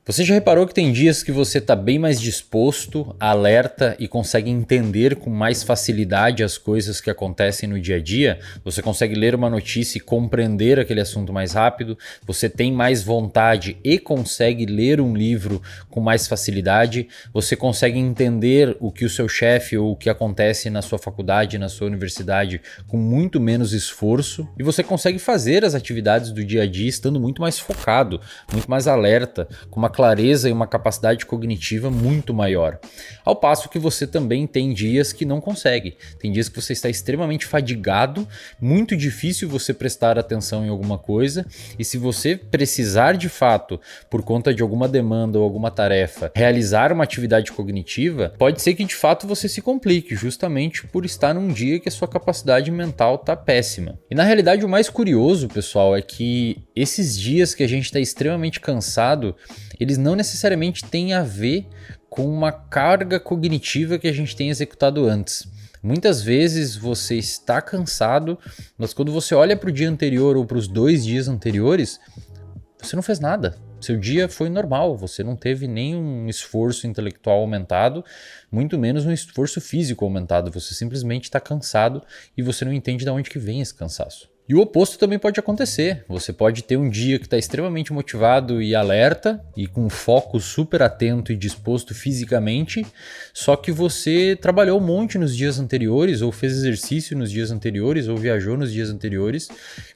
Você já reparou que tem dias que você está bem mais disposto, alerta e consegue entender com mais facilidade as coisas que acontecem no dia a dia? Você consegue ler uma notícia e compreender aquele assunto mais rápido? Você tem mais vontade e consegue ler um livro com mais facilidade? Você consegue entender o que o seu chefe ou o que acontece na sua faculdade, na sua universidade com muito menos esforço? E você consegue fazer as atividades do dia a dia estando muito mais focado, muito mais alerta, com uma clareza e uma capacidade cognitiva muito maior. Ao passo que você também tem dias que não consegue. Tem dias que você está extremamente fadigado, muito difícil você prestar atenção em alguma coisa, e se você precisar de fato, por conta de alguma demanda ou alguma tarefa, realizar uma atividade cognitiva, pode ser que de fato você se complique, justamente por estar num dia que a sua capacidade mental está péssima. E na realidade o mais curioso, pessoal, é que esses dias que a gente está extremamente cansado, eles não necessariamente têm a ver com uma carga cognitiva que a gente tem executado antes. Muitas vezes você está cansado, mas quando você olha para o dia anterior ou para os 2 dias anteriores, você não fez nada. Seu dia foi normal, você não teve nenhum esforço intelectual aumentado, muito menos um esforço físico aumentado. Você simplesmente está cansado e você não entende de onde que vem esse cansaço. E o oposto também pode acontecer. Você pode ter um dia que está extremamente motivado e alerta e com foco super atento e disposto fisicamente, só que você trabalhou um monte nos dias anteriores, ou fez exercício nos dias anteriores, ou viajou nos dias anteriores,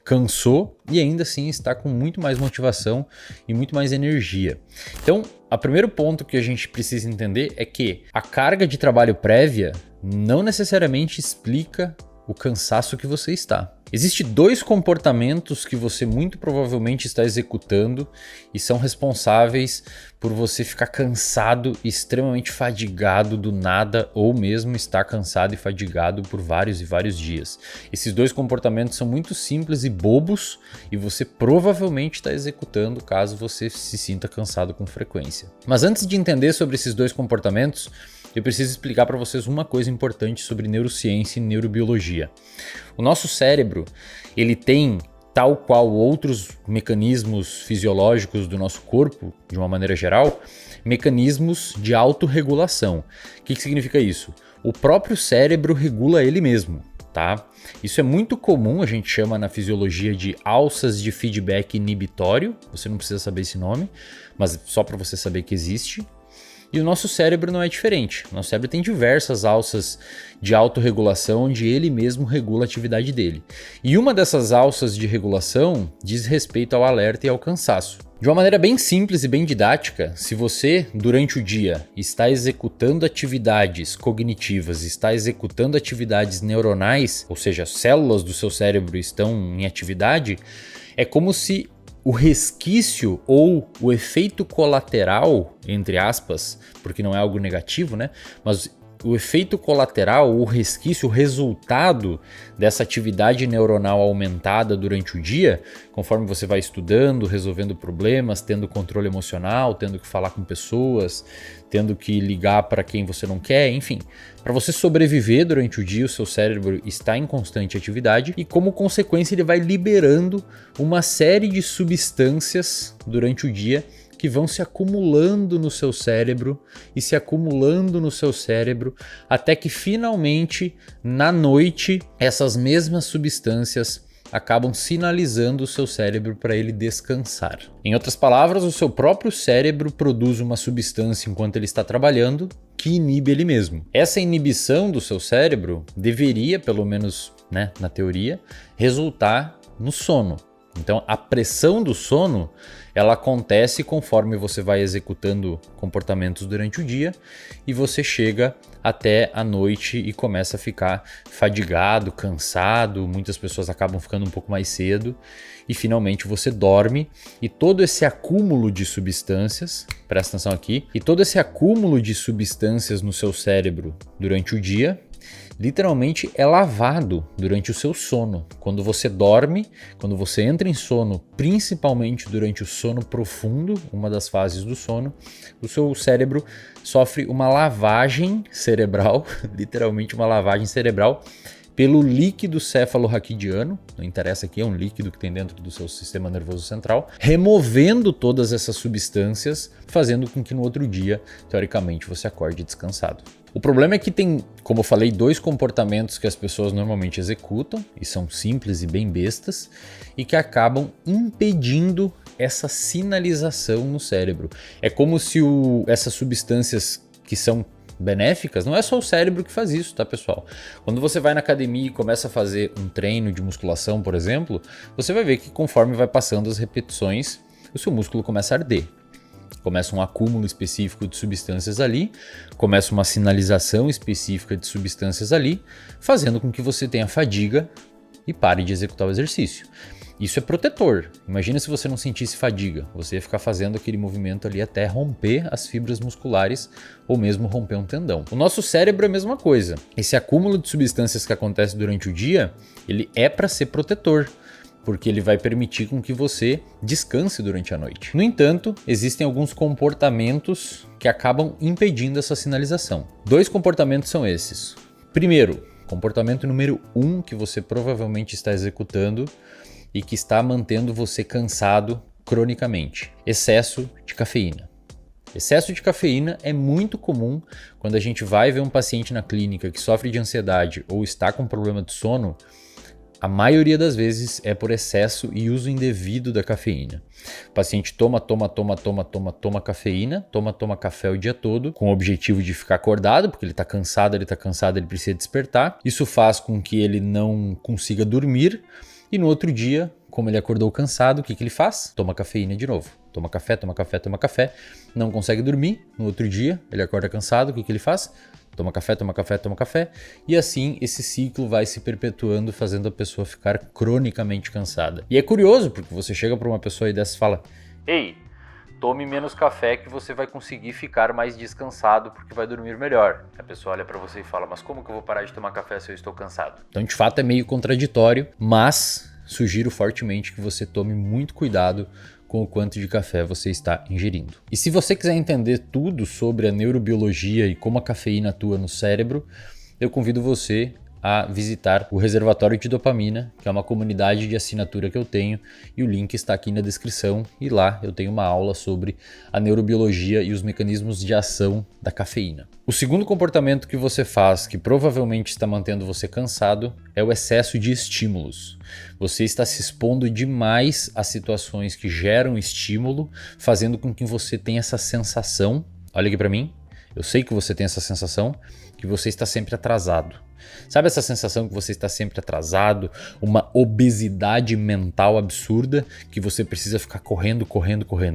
cansou e ainda assim está com muito mais motivação e muito mais energia. Então, o primeiro ponto que a gente precisa entender é que a carga de trabalho prévia não necessariamente explica o cansaço que você está. Existem 2 comportamentos que você muito provavelmente está executando e são responsáveis por você ficar cansado e extremamente fadigado do nada, ou mesmo estar cansado e fadigado por vários e vários dias. Esses 2 comportamentos são muito simples e bobos e você provavelmente está executando caso você se sinta cansado com frequência. Mas antes de entender sobre esses 2 comportamentos, eu preciso explicar para vocês uma coisa importante sobre neurociência e neurobiologia. O nosso cérebro, ele tem, tal qual outros mecanismos fisiológicos do nosso corpo, de uma maneira geral, mecanismos de autorregulação. O que significa isso? O próprio cérebro regula ele mesmo, tá? Isso é muito comum, a gente chama na fisiologia de alças de feedback inibitório. Você não precisa saber esse nome, mas só para você saber que existe. E o nosso cérebro não é diferente. O nosso cérebro tem diversas alças de autorregulação onde ele mesmo regula a atividade dele. E uma dessas alças de regulação diz respeito ao alerta e ao cansaço. De uma maneira bem simples e bem didática, se você, durante o dia, está executando atividades cognitivas, está executando atividades neuronais, ou seja, células do seu cérebro estão em atividade, é como se o resquício ou o efeito colateral, entre aspas, porque não é algo negativo, né? Mas o efeito colateral, o resquício, o resultado dessa atividade neuronal aumentada durante o dia, conforme você vai estudando, resolvendo problemas, tendo controle emocional, tendo que falar com pessoas, tendo que ligar para quem você não quer, enfim. Para você sobreviver durante o dia, o seu cérebro está em constante atividade e, como consequência, ele vai liberando uma série de substâncias durante o dia que vão se acumulando no seu cérebro e se acumulando no seu cérebro até que finalmente, na noite, essas mesmas substâncias acabam sinalizando o seu cérebro para ele descansar. Em outras palavras, o seu próprio cérebro produz uma substância enquanto ele está trabalhando que inibe ele mesmo. Essa inibição do seu cérebro deveria, pelo menos, né, na teoria, resultar no sono. Então, a pressão do sono, ela acontece conforme você vai executando comportamentos durante o dia e você chega até a noite e começa a ficar fadigado, cansado, muitas pessoas acabam ficando um pouco mais cedo e finalmente você dorme e todo esse acúmulo de substâncias, presta atenção aqui, e todo esse acúmulo de substâncias no seu cérebro durante o dia, literalmente é lavado durante o seu sono. Quando você dorme, quando você entra em sono, principalmente durante o sono profundo, uma das fases do sono, o seu cérebro sofre uma lavagem cerebral, literalmente uma lavagem cerebral, pelo líquido cefalorraquidiano, não interessa aqui, é um líquido que tem dentro do seu sistema nervoso central, removendo todas essas substâncias, fazendo com que no outro dia, teoricamente, você acorde descansado. O problema é que tem, como eu falei, 2 comportamentos que as pessoas normalmente executam, e são simples e bem bestas, e que acabam impedindo essa sinalização no cérebro. É como se essas substâncias que são benéficas, não é só o cérebro que faz isso, tá, pessoal? Quando você vai na academia e começa a fazer um treino de musculação, por exemplo, você vai ver que conforme vai passando as repetições, o seu músculo começa a arder. Começa um acúmulo específico de substâncias ali, começa uma sinalização específica de substâncias ali, fazendo com que você tenha fadiga e pare de executar o exercício. Isso é protetor. Imagina se você não sentisse fadiga. Você ia ficar fazendo aquele movimento ali até romper as fibras musculares ou mesmo romper um tendão. O nosso cérebro é a mesma coisa. Esse acúmulo de substâncias que acontece durante o dia, ele é para ser protetor, porque ele vai permitir com que você descanse durante a noite. No entanto, existem alguns comportamentos que acabam impedindo essa sinalização. 2 comportamentos são esses. Primeiro, comportamento número 1 que você provavelmente está executando e que está mantendo você cansado cronicamente: excesso de cafeína. Excesso de cafeína é muito comum quando a gente vai ver um paciente na clínica que sofre de ansiedade ou está com problema de sono. A maioria das vezes é por excesso e uso indevido da cafeína. O paciente toma cafeína, toma café o dia todo, com o objetivo de ficar acordado, porque ele está cansado, ele precisa despertar. Isso faz com que ele não consiga dormir e no outro dia, como ele acordou cansado, o que ele faz? Toma cafeína de novo. Toma café, não consegue dormir. No outro dia, ele acorda cansado, o que ele faz? Toma café, e assim esse ciclo vai se perpetuando, fazendo a pessoa ficar cronicamente cansada. E é curioso, porque você chega para uma pessoa e dessa e fala: ei, tome menos café que você vai conseguir ficar mais descansado porque vai dormir melhor. A pessoa olha para você e fala: mas como que eu vou parar de tomar café se eu estou cansado? Então, de fato, é meio contraditório, mas sugiro fortemente que você tome muito cuidado com o quanto de café você está ingerindo. E se você quiser entender tudo sobre a neurobiologia e como a cafeína atua no cérebro, eu convido você a visitar o Reservatório de Dopamina, que é uma comunidade de assinatura que eu tenho, e o link está aqui na descrição, e lá eu tenho uma aula sobre a neurobiologia e os mecanismos de ação da cafeína. O segundo comportamento que você faz, que provavelmente está mantendo você cansado, é o excesso de estímulos. Você está se expondo demais a situações que geram estímulo, fazendo com que você tenha essa sensação, olha aqui para mim, eu sei que você tem essa sensação, que você está sempre atrasado. Sabe essa sensação que você está sempre atrasado? Uma obesidade mental absurda, que você precisa ficar correndo.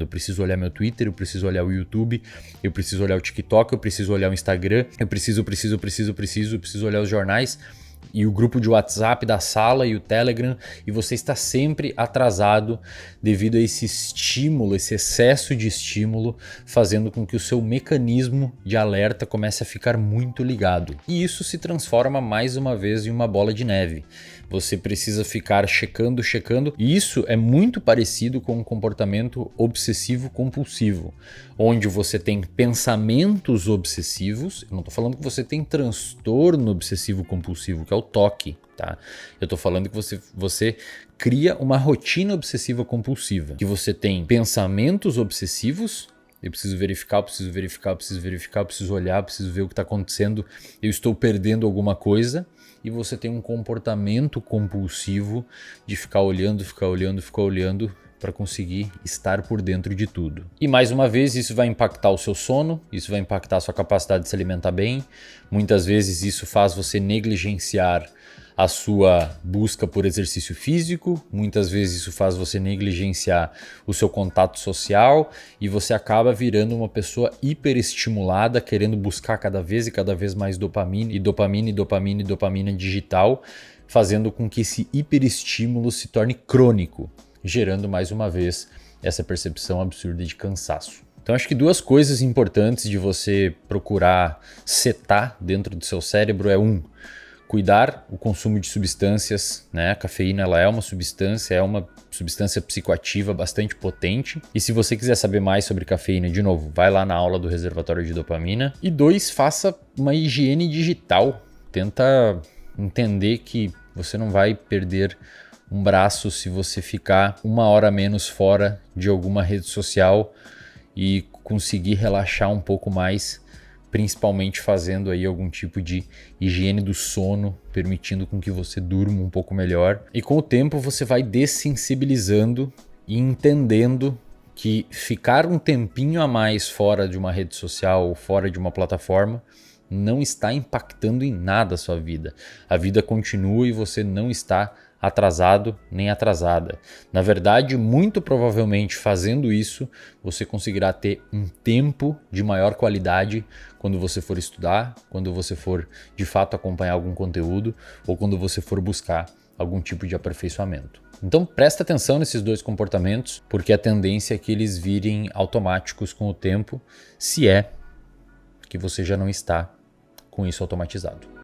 Eu preciso olhar meu Twitter, eu preciso olhar o YouTube, eu preciso olhar o TikTok, eu preciso olhar o Instagram, eu preciso olhar os jornais e o grupo de WhatsApp da sala e o Telegram, e você está sempre atrasado devido a esse estímulo, esse excesso de estímulo, fazendo com que o seu mecanismo de alerta comece a ficar muito ligado. E isso se transforma mais uma vez em uma bola de neve. Você precisa ficar checando, e isso é muito parecido com um comportamento obsessivo compulsivo, onde você tem pensamentos obsessivos. Eu não estou falando que você tem transtorno obsessivo compulsivo, que é o TOC, tá? Eu estou falando que você cria uma rotina obsessiva compulsiva, que você tem pensamentos obsessivos. Eu preciso verificar, eu preciso olhar, eu preciso ver o que está acontecendo, eu estou perdendo alguma coisa. E você tem um comportamento compulsivo de ficar olhando para conseguir estar por dentro de tudo. E mais uma vez, isso vai impactar o seu sono, isso vai impactar a sua capacidade de se alimentar bem. Muitas vezes isso faz você negligenciar a sua busca por exercício físico, muitas vezes isso faz você negligenciar o seu contato social e você acaba virando uma pessoa hiperestimulada, querendo buscar cada vez mais dopamina digital, fazendo com que esse hiperestímulo se torne crônico, gerando mais uma vez essa percepção absurda de cansaço. Então acho que 2 coisas importantes de você procurar setar dentro do seu cérebro é cuidar o consumo de substâncias, né? A cafeína ela é uma substância psicoativa bastante potente. E se você quiser saber mais sobre cafeína, de novo, vai lá na aula do Reservatório de Dopamina. E 2, faça uma higiene digital. Tenta entender que você não vai perder um braço se você ficar 1 hora menos fora de alguma rede social e conseguir relaxar um pouco mais, principalmente fazendo aí algum tipo de higiene do sono, permitindo com que você durma um pouco melhor. E com o tempo você vai dessensibilizando e entendendo que ficar um tempinho a mais fora de uma rede social ou fora de uma plataforma não está impactando em nada a sua vida. A vida continua e você não está atrasado nem atrasada. Na verdade, muito provavelmente fazendo isso, você conseguirá ter um tempo de maior qualidade quando você for estudar, quando você for de fato acompanhar algum conteúdo ou quando você for buscar algum tipo de aperfeiçoamento. Então presta atenção nesses dois comportamentos, porque a tendência é que eles virem automáticos com o tempo, se é que você já não está com isso automatizado.